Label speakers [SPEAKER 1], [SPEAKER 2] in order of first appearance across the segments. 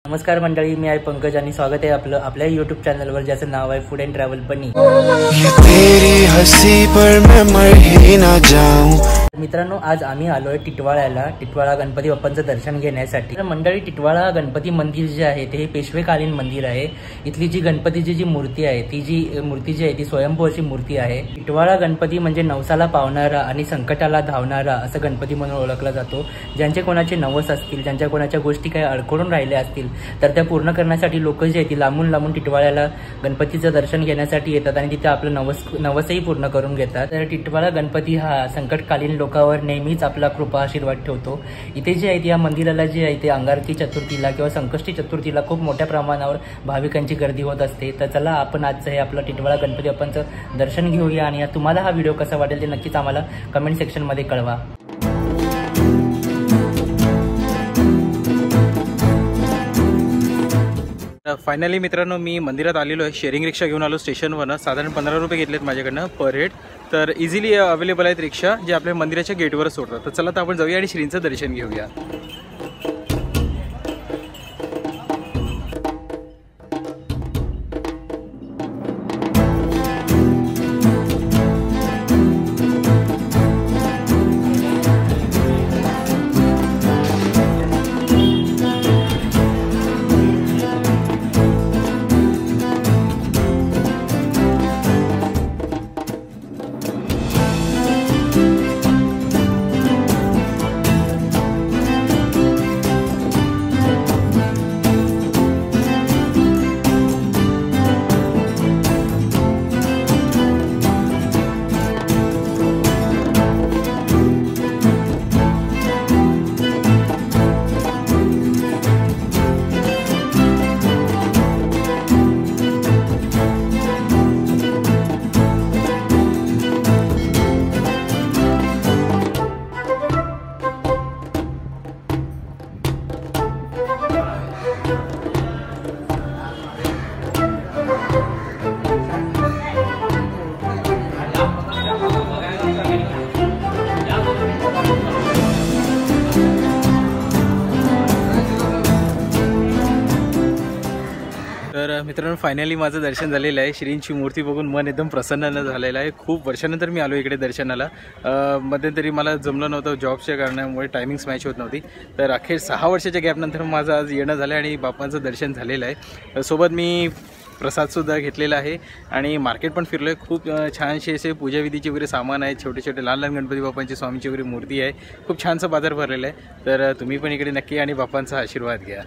[SPEAKER 1] नमस्कार मंडळी, मी आहे पंकज आणि स्वागत आहे आपलं आपल्या यूट्यूब चॅनलवर ज्याचं नाव आहे फूड अँड ट्रॅव्हल बनी। मित्रांनो, आज आम्ही आलोय टिटवाळ्याला, टिटवाळा गणपती बाप्पांचं दर्शन घेण्यासाठी। तर मंडळी, टिटवाळा गणपती मंदिर जे आहे ते पेशवेकालीन मंदिर आहे। इथली जी गणपतीची जी मूर्ती आहे ती स्वयंभू अशी मूर्ती आहे। टिटवाळा गणपती म्हणजे नवसाला पावणारा आणि संकटाला धावणारा असं गणपती म्हणून ओळखला जातो। ज्यांचे कोणाचे नवस असतील, ज्यांच्या कोणाच्या गोष्टी काही अडखळून राहिल्या असतील तर त्या पूर्ण करण्यासाठी लोक जे आहेत लांबून टिटवाळ्याला गणपतीचं दर्शन घेण्यासाठी येतात आणि तिथे आपलं नवसही पूर्ण करून घेतात। तर टिटवाळा गणपती हा संकटकालीन लोकांवर नेहमीच आपला कृपा आशीर्वाद ठेवतो। इथे जे आहे या मंदिराला जे आहे ते अंगारकी चतुर्थीला किंवा संकष्टी चतुर्थीला खूप मोठ्या प्रमाणावर भाविकांची गर्दी होत असते। तर चला आपण आजचं हे आपलं टिटवाळा गणपती बाप्पांचं दर्शन घेऊया आणि तुम्हाला हा व्हिडिओ कसा वाटेल ते नक्कीच आम्हाला कमेंट सेक्शनमध्ये कळवा।
[SPEAKER 2] फायनली मित्रांनो, मी मंदिरात आलेलो आहे। शेअरिंग रिक्षा घेऊन आलो स्टेशनवरनं। साधारण 15 रुपये घेतलेत माझ्याकडनं पर हेड। तर इझिली अवेलेबल आहेत रिक्षा जे आपल्या मंदिराच्या गेटवरच सोडतात। तर चला तर आपण जाऊया आणि श्रींचं दर्शन घेऊया। तर मित्रांनो, फायनली माझं दर्शन झालेलं आहे। श्रींची मूर्ती बघून मन एकदम प्रसन्न झालेलं आहे। खूप वर्षानंतर मी आलो इकडे दर्शनाला। मध्यंतरी मला जमलं नव्हतं, जॉबच्या कारणामुळे टायमिंग्स मॅच होत नव्हती। तर अखेर 6 वर्षाच्या गॅपनंतर माझं आज येणं झालं आणि बाप्पांचं दर्शन झालेलं आहे। सोबत मी प्रसादसुद्धा घेतलेला आहे आणि मार्केट पण फिरलो आहे। खूप छानसे असे पूजाविधीचे वगैरे सामान आहेत, छोटे लहान गणपती बाप्पांची, स्वामीची वगैरे मूर्ती आहे। खूप छानसा बाजार भरलेला आहे। तर तुम्ही पण इकडे नक्की आणि बाप्पांचा आशीर्वाद घ्या।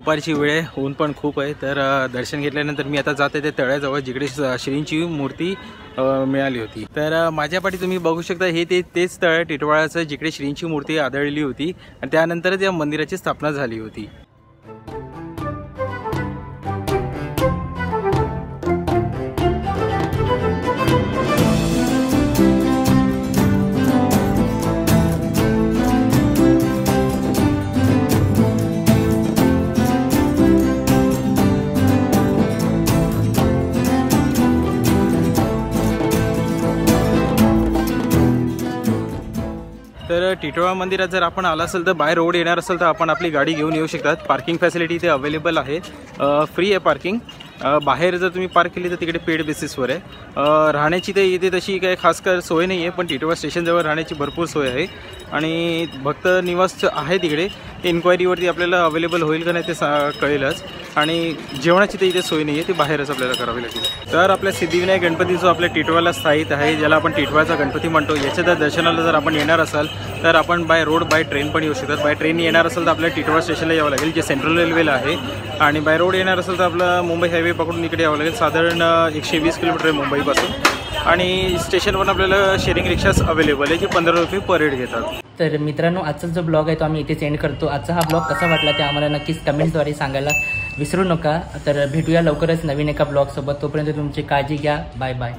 [SPEAKER 2] दुपारची वेळ आहे, ऊन पण खूप आहे. तर दर्शन घेतल्यानंतर मी आता जाते ते तळ्याजवळ जिकडे श्रींची मूर्ती मिळाली होती. तर माझ्या पाठी तुम्ही बघू शकता हे तेच तळ टिटवाळाचं जिकडे श्रींची मूर्ती आढळली होती आणि त्यानंतरच या मंदिराची स्थापना झाली होती. तर टिटवाळा मंदिरात जर आपण आला असेल तर बाय रोड येणार असेल तर आपण आपली गाडी घेऊन येऊ शकतात. पार्किंग फॅसिलिटी इथे अवेलेबल आहे, फ्री आहे पार्किंग. बाहेर जर तुम्ही पार्क केली तर तिकडे पेड बेसिसवर आहे. राहण्याची तर इथे तशी काही खास सोय नाही आहे, पण टिटवाळा स्टेशनजवळ राहण्याची भरपूर सोय आहे आणि भक्त निवास आहे तिकडे. इन्क्वायरीवरती आपल्याला अवेलेबल होईल का नाही ते कळेलच. आणि जेवणाची तर इथे सोय नाही आहे, ती बाहेरच आपल्याला करावी लागेल. तर आपल्या सिद्धिविनायक गणपती जो आपल्या टिटवाळाला स्थायिक आहे, ज्याला आपण टिटवाळाचा गणपती म्हणतो, याच्या जर दर्शनाला जर आपण येणार असाल तर आपण बाय रोड बाय ट्रेन पण येऊ शकतात. बाय ट्रेन येणार असेल तर आपल्याला टिटवाळा स्टेशनला यावं लागेल, जे सेंट्रल रेल्वेला आहे. आणि बाय रोड येणार असेल तर आपलं मुंबई हायवे पकडून इकडे यावं लागेल. साधारण 120 किलोमीटर आहे मुंबईपासून. आणि स्टेशनवर आपल्याला शेअरिंग रिक्षास अवेलेबल आहे, जे 15 रुपये पर हेड घेतात.
[SPEAKER 1] तर मित्रांनो, आजचा जो ब्लॉग आहे तो आम्ही इथेच एंड करतो. आजचा हा ब्लॉग कसा वाटला ते आम्हाला नक्कीच कमेंट्सद्वारे सांगायला विसरू नका. तर भेटूया लवकरच नवीन एका ब्लॉगसोबत. तोपर्यंत तुमची काळजी घ्या. Bye bye.